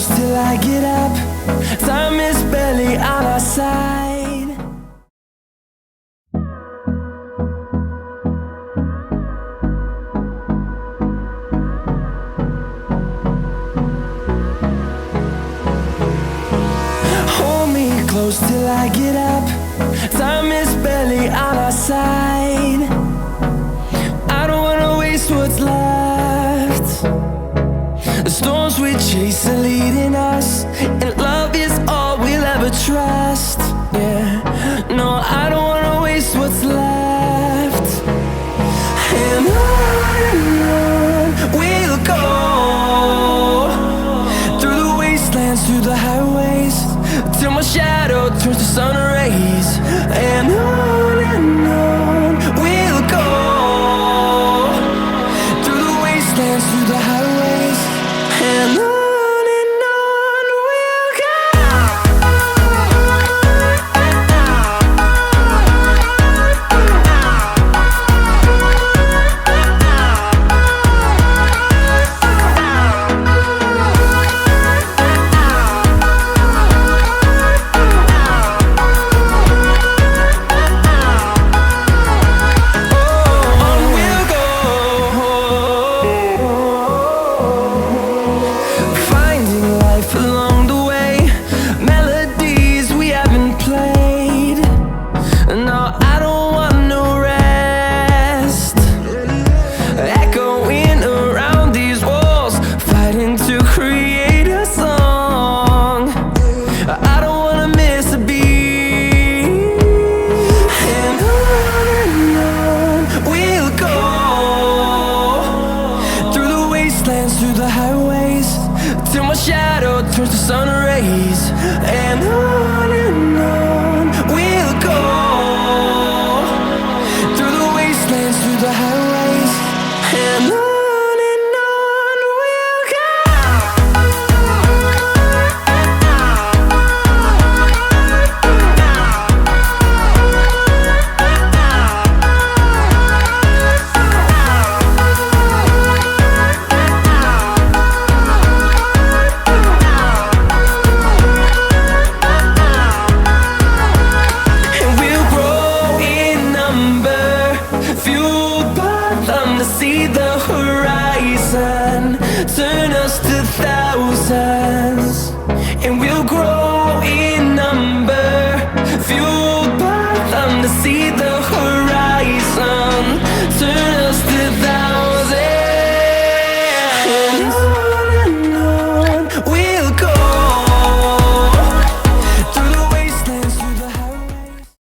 close till I get up. Time is barely on our side. Hold me close till I get up. Time is barely on our side. I don't wanna waste what's left. The storms we chase are leading us, and love is all we'll ever trust. Yeah, no, I don't wanna waste what's left. And on we'll go, through the wastelands, through the highways, till my shadow turns to sun rays. And on